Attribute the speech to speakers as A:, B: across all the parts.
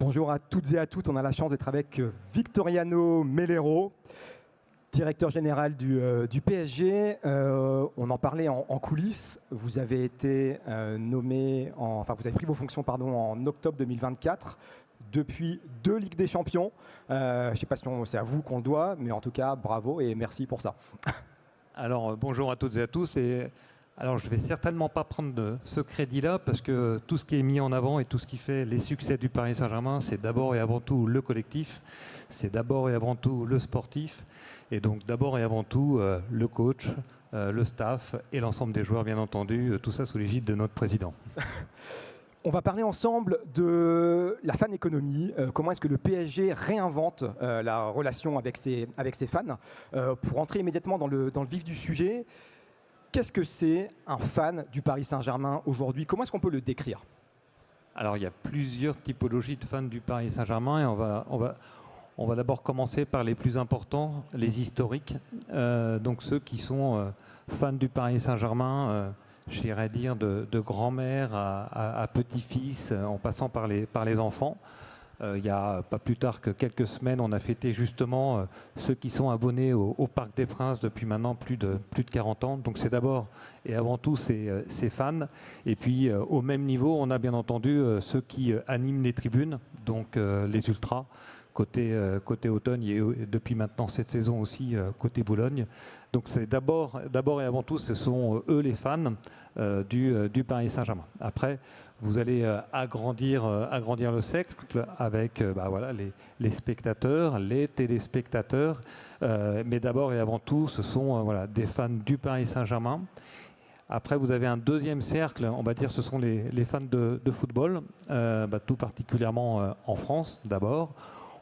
A: Bonjour à toutes et à toutes. On a la chance d'être avec Victoriano Melero, directeur général du PSG. On en parlait en coulisses. Vous avez été nommé, vous avez pris vos fonctions en octobre 2024. Depuis 2 Ligues des Champions. Je ne sais pas si c'est à vous qu'on le doit, mais en tout cas, bravo et merci pour ça.
B: Alors, bonjour à toutes et à tous. Alors, je ne vais certainement pas prendre ce crédit-là parce que tout ce qui est mis en avant et tout ce qui fait les succès du Paris Saint-Germain, c'est d'abord et avant tout le collectif, c'est d'abord et avant tout le sportif, et donc d'abord et avant tout le coach, le staff et l'ensemble des joueurs, bien entendu, tout ça sous l'égide de notre président.
A: On va parler ensemble de la fan économie. Comment est-ce que le PSG réinvente la relation avec ses fans. Pour entrer immédiatement dans le vif du sujet, qu'est-ce que c'est un fan du Paris Saint-Germain aujourd'hui? Comment est-ce qu'on peut le décrire?
B: Alors, il y a plusieurs typologies de fans du Paris Saint-Germain et on va d'abord commencer par les plus importants, les historiques. Donc ceux qui sont fans du Paris Saint-Germain, j'irais dire de grand-mère à petit-fils, en passant par les enfants. Il n'y a pas plus tard que quelques semaines, on a fêté justement ceux qui sont abonnés au Parc des Princes depuis maintenant plus de 40 ans. Donc c'est d'abord et avant tout ces fans. Et puis au même niveau, on a bien entendu ceux qui animent les tribunes, donc les ultras, côté Automne et depuis maintenant cette saison aussi côté Boulogne. Donc c'est d'abord et avant tout, ce sont eux les fans du Paris Saint-Germain. Après, vous allez agrandir le cercle avec les spectateurs, les téléspectateurs, mais d'abord et avant tout, ce sont des fans du Paris Saint-Germain. Après, vous avez un deuxième cercle, on va dire, ce sont les fans de football, tout particulièrement en France d'abord.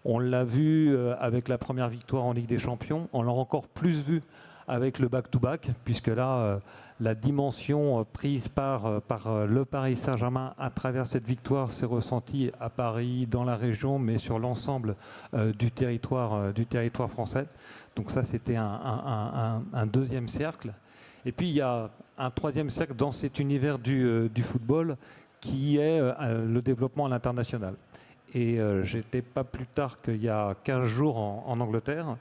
B: On l'a vu avec la première victoire en Ligue des Champions, on l'a encore plus vu avec le back-to-back, puisque là, la dimension prise par le Paris Saint-Germain à travers cette victoire s'est ressentie à Paris, dans la région, mais sur l'ensemble du territoire français. Donc ça, c'était un deuxième cercle. Et puis, il y a un troisième cercle dans cet univers du football qui est le développement à l'international. Et j'étais pas plus tard qu'il y a 15 jours en Angleterre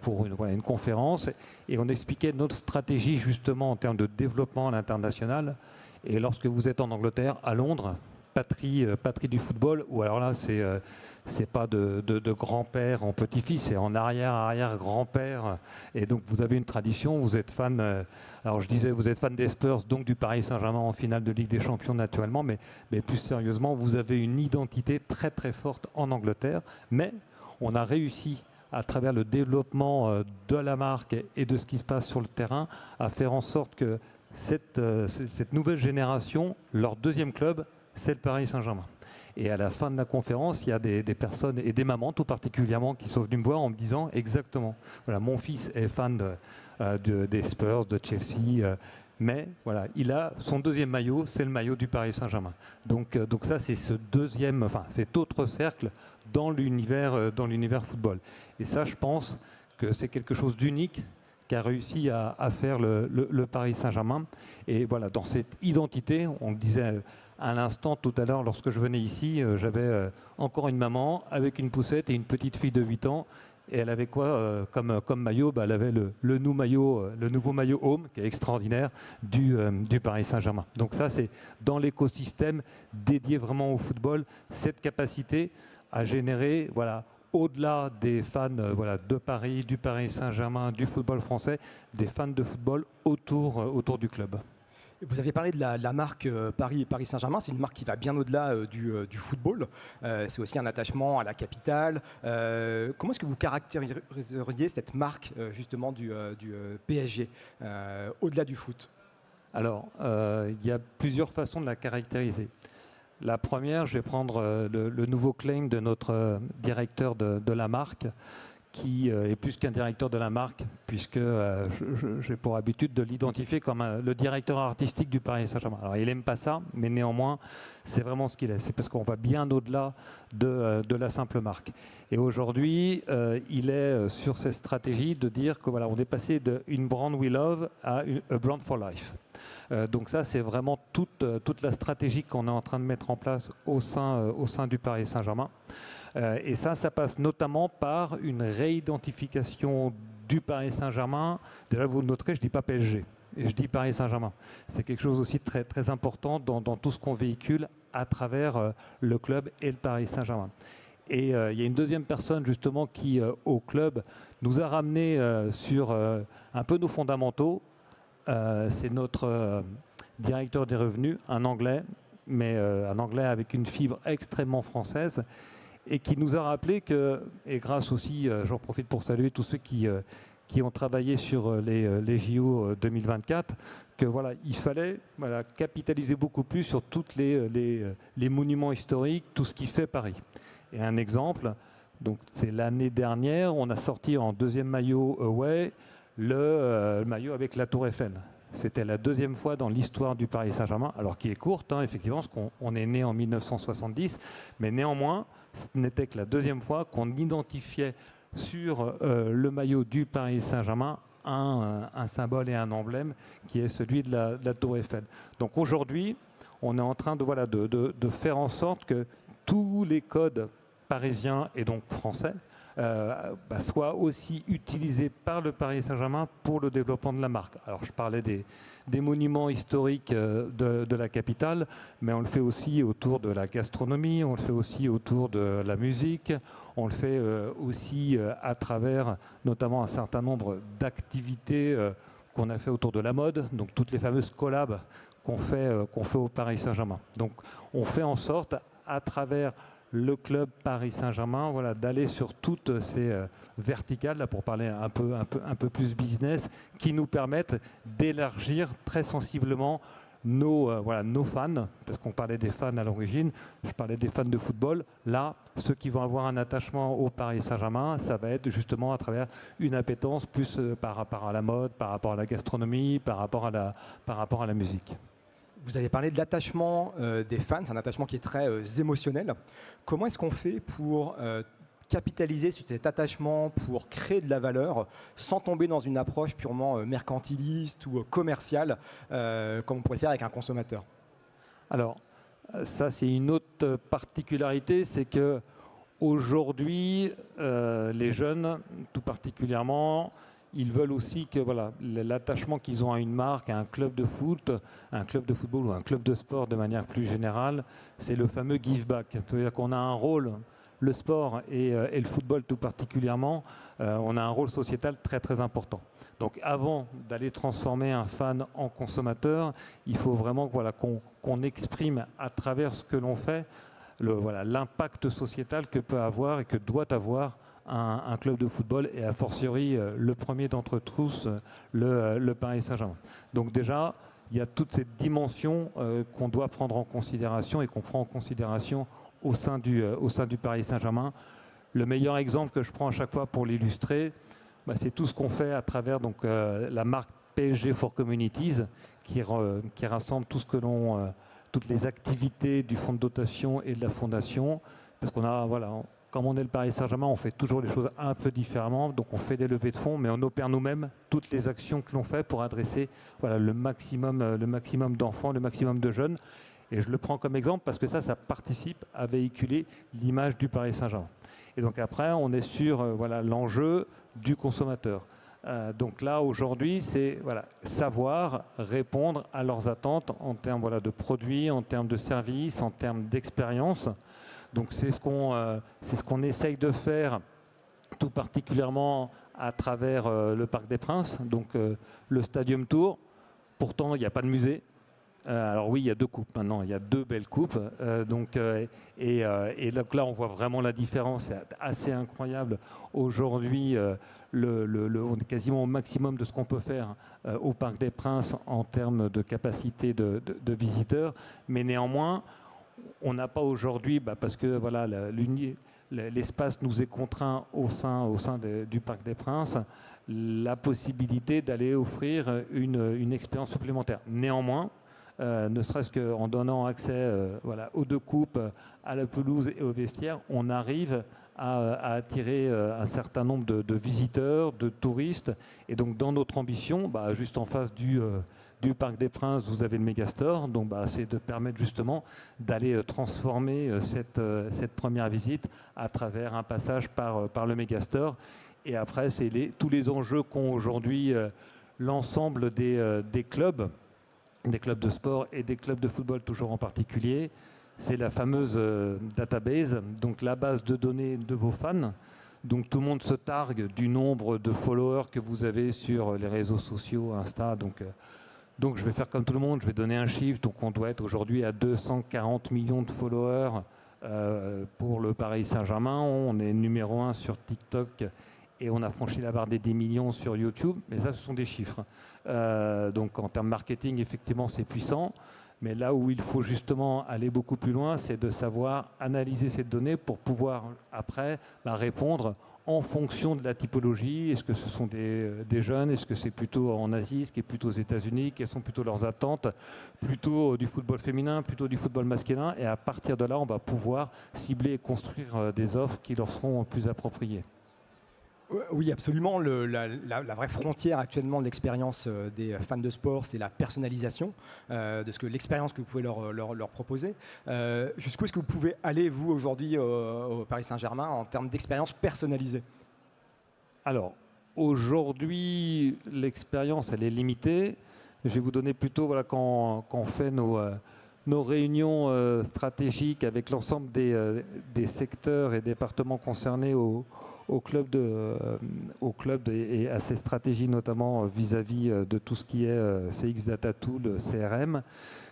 B: pour une conférence et on expliquait notre stratégie justement en termes de développement à l'international. Et lorsque vous êtes en Angleterre, à Londres, patrie du football, ou alors là c'est pas de grand-père en petit-fils, c'est en arrière-grand-père. Et donc vous avez une tradition, vous êtes fan, alors je disais vous êtes fan des Spurs, donc du Paris Saint-Germain en finale de Ligue des Champions naturellement, mais plus sérieusement, vous avez une identité très très forte en Angleterre. Mais on a réussi à travers le développement de la marque et de ce qui se passe sur le terrain, à faire en sorte que cette nouvelle génération, leur deuxième club, c'est le Paris Saint-Germain. Et à la fin de la conférence, il y a des personnes, et des mamans tout particulièrement, qui sont venues me voir en me disant exactement, voilà, mon fils est fan des Spurs, de Chelsea, mais voilà, il a son deuxième maillot, c'est le maillot du Paris Saint-Germain. Donc ça, c'est cet autre cercle dans l'univers football. Et ça, je pense que c'est quelque chose d'unique qu'a réussi à faire le Paris Saint-Germain. Et voilà, dans cette identité, on le disait à l'instant tout à l'heure, lorsque je venais ici, j'avais encore une maman avec une poussette et une petite fille de 8 ans. Et elle avait quoi comme maillot? Elle avait le nouveau maillot Home, qui est extraordinaire, du Paris Saint-Germain. Donc ça, c'est dans l'écosystème dédié vraiment au football, cette capacité à générer, au-delà des fans de Paris, du Paris Saint-Germain, du football français, des fans de football autour du club.
A: Vous avez parlé de la marque Paris Saint-Germain. C'est une marque qui va bien au-delà du football. C'est aussi un attachement à la capitale. Comment est-ce que vous caractériseriez cette marque justement du PSG au-delà du foot?
B: Alors, il y a plusieurs façons de la caractériser. La première, je vais prendre le nouveau claim de notre directeur de la marque, qui est plus qu'un directeur de la marque, puisque j'ai pour habitude de l'identifier comme le directeur artistique du Paris Saint-Germain. Alors il n'aime pas ça, mais néanmoins, c'est vraiment ce qu'il est. C'est parce qu'on va bien au-delà de la simple marque. Et aujourd'hui, il est sur cette stratégie de dire que on est passé d'une brand we love à a brand for life. Donc ça, c'est vraiment toute la stratégie qu'on est en train de mettre en place au sein du Paris Saint-Germain. Et ça passe notamment par une réidentification du Paris Saint-Germain. Déjà, vous le noterez, je ne dis pas PSG, et je dis Paris Saint-Germain. C'est quelque chose aussi de très, très important dans tout ce qu'on véhicule à travers le club et le Paris Saint-Germain. Et il y a une deuxième personne justement qui, au club, nous a ramené sur un peu nos fondamentaux. C'est notre directeur des revenus, un Anglais, mais un Anglais avec une fibre extrêmement française, et qui nous a rappelé que, et grâce aussi, j'en profite pour saluer tous ceux qui ont travaillé sur les JO 2024, que voilà, il fallait capitaliser beaucoup plus sur tous les monuments historiques, tout ce qui fait Paris. Et un exemple, donc c'est l'année dernière, on a sorti en deuxième maillot away le maillot avec la Tour Eiffel. C'était la deuxième fois dans l'histoire du Paris Saint-Germain, alors qui est courte, hein, effectivement, parce qu'on est né en 1970, mais néanmoins, ce n'était que la deuxième fois qu'on identifiait sur le maillot du Paris Saint-Germain un symbole et un emblème qui est celui de la Tour Eiffel. Donc aujourd'hui, on est en train de faire en sorte que tous les codes parisiens et donc français soit aussi utilisé par le Paris Saint-Germain pour le développement de la marque. Alors je parlais des monuments historiques de la capitale, mais on le fait aussi autour de la gastronomie, on le fait aussi autour de la musique, on le fait aussi à travers notamment un certain nombre d'activités qu'on a fait autour de la mode, donc toutes les fameuses collabs qu'on fait au Paris Saint-Germain. Donc on fait en sorte à travers le club Paris Saint-Germain, d'aller sur toutes ces verticales, là, pour parler un peu plus business, qui nous permettent d'élargir très sensiblement nos fans, parce qu'on parlait des fans à l'origine, je parlais des fans de football. Là, ceux qui vont avoir un attachement au Paris Saint-Germain, ça va être justement à travers une appétence plus par rapport à la mode, par rapport à la gastronomie, par rapport à la musique.
A: Vous avez parlé de l'attachement des fans, c'est un attachement qui est très émotionnel. Comment est-ce qu'on fait pour capitaliser sur cet attachement, pour créer de la valeur, sans tomber dans une approche purement mercantiliste ou commerciale, comme on pourrait le faire avec un consommateur?
B: Alors, ça c'est une autre particularité, c'est que aujourd'hui, les jeunes, tout particulièrement, ils veulent aussi que l'attachement qu'ils ont à une marque, à un club de foot, un club de football ou un club de sport de manière plus générale, c'est le fameux give back. C'est-à-dire qu'on a un rôle, le sport et le football tout particulièrement, on a un rôle sociétal très très important. Donc avant d'aller transformer un fan en consommateur, il faut vraiment qu'on exprime à travers ce que l'on fait l'impact sociétal que peut avoir et que doit avoir un club de football, et a fortiori le premier d'entre tous, le Paris Saint-Germain. Donc déjà, il y a toute cette dimension qu'on doit prendre en considération et qu'on prend en considération au sein du Paris Saint-Germain. Le meilleur exemple que je prends à chaque fois pour l'illustrer, c'est tout ce qu'on fait à travers la marque PSG for Communities, qui rassemble tout ce que toutes les activités du fonds de dotation et de la fondation, parce qu'on a comme on est le Paris Saint-Germain, on fait toujours les choses un peu différemment. Donc on fait des levées de fonds, mais on opère nous-mêmes toutes les actions que l'on fait pour adresser le maximum d'enfants, le maximum de jeunes. Et je le prends comme exemple parce que ça participe à véhiculer l'image du Paris Saint-Germain. Et donc après, on est sur l'enjeu du consommateur. Donc là, aujourd'hui, c'est savoir répondre à leurs attentes en termes de produits, en termes de services, en termes d'expérience. Donc c'est ce qu'on essaye de faire tout particulièrement à travers le Parc des Princes, donc le Stadium Tour. Pourtant, il n'y a pas de musée. Alors oui, il y a deux coupes maintenant, il y a deux belles coupes. Et donc là, on voit vraiment la différence, c'est assez incroyable. Aujourd'hui, on est quasiment au maximum de ce qu'on peut faire au Parc des Princes en termes de capacité de visiteurs. Mais néanmoins, on n'a pas aujourd'hui, parce que l'espace nous est contraint au sein du Parc des Princes, la possibilité d'aller offrir une expérience supplémentaire. Néanmoins, ne serait-ce qu'en donnant accès aux deux coupes, à la pelouse et au vestiaire, on arrive à attirer un certain nombre de visiteurs, de touristes. Et donc dans notre ambition, juste en face du Parc des Princes, vous avez le Megastore. Donc c'est de permettre justement d'aller transformer cette première visite à travers un passage par le Megastore. Et après, c'est tous les enjeux qu'ont aujourd'hui l'ensemble des clubs de sport et des clubs de football toujours en particulier. C'est la fameuse database, donc la base de données de vos fans. Donc tout le monde se targue du nombre de followers que vous avez sur les réseaux sociaux, Insta. Donc je vais faire comme tout le monde, je vais donner un chiffre. Donc on doit être aujourd'hui à 240 millions de followers pour le Paris Saint-Germain. On est numéro 1 sur TikTok et on a franchi la barre des 10 millions sur YouTube. Mais ça, ce sont des chiffres. Donc en termes marketing, effectivement, c'est puissant. Mais là où il faut justement aller beaucoup plus loin, c'est de savoir analyser ces données pour pouvoir après répondre en fonction de la typologie. Est-ce que ce sont des jeunes? Est-ce que c'est plutôt en Asie? Ce qui est plutôt aux États-Unis? Quelles sont plutôt leurs attentes? Plutôt du football féminin, plutôt du football masculin? Et à partir de là, on va pouvoir cibler et construire des offres qui leur seront plus appropriées.
A: Oui, absolument. La vraie frontière actuellement de l'expérience des fans de sport, c'est la personnalisation de l'expérience que vous pouvez leur proposer. Jusqu'où est-ce que vous pouvez aller, vous, aujourd'hui, au Paris Saint-Germain, en termes d'expérience personnalisée?
B: Alors, aujourd'hui, l'expérience, elle est limitée. Je vais vous donner plutôt, quand on fait nos réunions stratégiques avec l'ensemble des secteurs et départements concernés au club et à ses stratégies, notamment vis-à-vis de tout ce qui est CX Data Tool, CRM,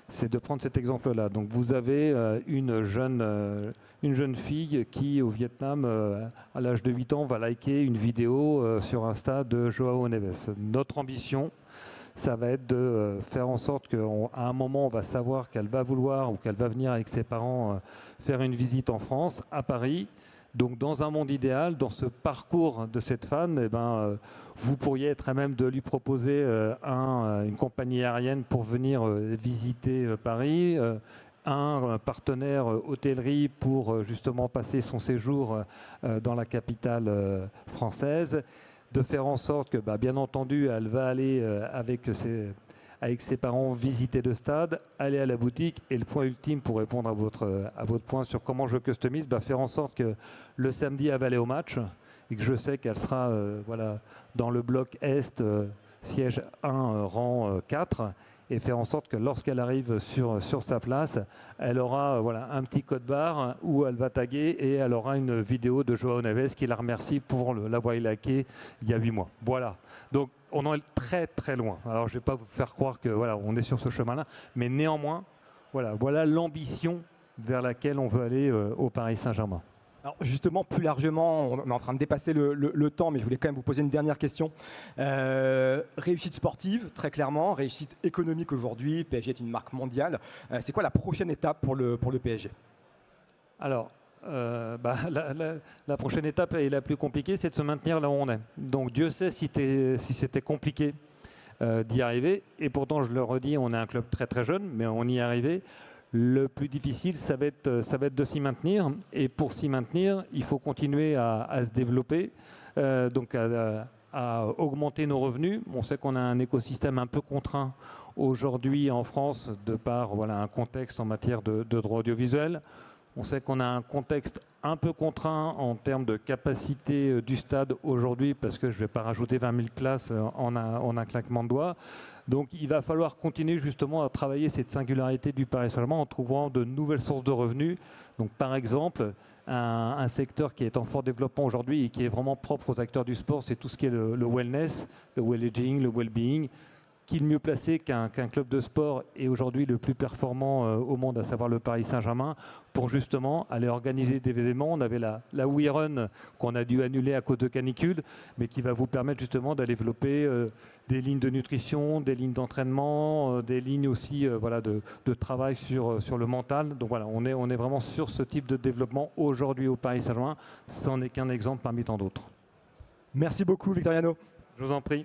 B: c'est de prendre cet exemple-là. Donc vous avez une jeune fille qui, au Vietnam, à l'âge de 8 ans, va liker une vidéo sur Insta de Joao Neves. Notre ambition, ça va être de faire en sorte qu'à un moment, on va savoir qu'elle va vouloir ou qu'elle va venir avec ses parents faire une visite en France, à Paris. Donc dans un monde idéal, dans ce parcours de cette fan, vous pourriez être à même de lui proposer une compagnie aérienne pour venir visiter Paris, un partenaire hôtellerie pour justement passer son séjour dans la capitale française, de faire en sorte que, bien entendu, elle va aller avec ses parents visiter le stade, aller à la boutique. Et le point ultime pour répondre à votre point sur comment je customise, faire en sorte que le samedi, elle va aller au match et que je sais qu'elle sera dans le bloc Est, siège 1, rang 4, et faire en sorte que lorsqu'elle arrive sur sa place, elle aura un petit code barre où elle va taguer et elle aura une vidéo de Joao Neves qui la remercie pour l'avoir liké il y a 8 mois. Voilà. Donc on en est très très loin. Alors je ne vais pas vous faire croire que on est sur ce chemin-là, mais néanmoins, voilà l'ambition vers laquelle on veut aller au Paris Saint-Germain.
A: Alors justement, plus largement, on est en train de dépasser le temps, mais je voulais quand même vous poser une dernière question. Réussite sportive, très clairement, réussite économique aujourd'hui, PSG est une marque mondiale. C'est quoi la prochaine étape pour le PSG?
B: Alors, la prochaine étape et la plus compliquée, c'est de se maintenir là où on est. Donc Dieu sait si c'était compliqué d'y arriver. Et pourtant, je le redis, on est un club très très jeune, mais on y est arrivé. Le plus difficile, ça va être de s'y maintenir. Et pour s'y maintenir, il faut continuer à se développer, donc à augmenter nos revenus. On sait qu'on a un écosystème un peu contraint aujourd'hui en France, de par un contexte en matière de droit audiovisuel. On sait qu'on a un contexte un peu contraint en termes de capacité du stade aujourd'hui, parce que je ne vais pas rajouter 20 000 places en un claquement de doigts. Donc il va falloir continuer justement à travailler cette singularité du Paris Saint-Germain en trouvant de nouvelles sources de revenus. Donc par exemple, un secteur qui est en fort développement aujourd'hui et qui est vraiment propre aux acteurs du sport, c'est tout ce qui est le wellness, le well-aging, le well-being. Qui est le mieux placé qu'un club de sport est aujourd'hui le plus performant au monde, à savoir le Paris Saint-Germain, pour justement aller organiser des événements. On avait la We Run qu'on a dû annuler à cause de canicule, mais qui va vous permettre justement d'aller développer des lignes de nutrition, des lignes d'entraînement, des lignes aussi de travail sur le mental. Donc voilà, on est vraiment sur ce type de développement aujourd'hui au Paris Saint-Germain. Ça n'en est qu'un exemple parmi tant d'autres.
A: Merci beaucoup, Victoriano.
B: Je vous en prie.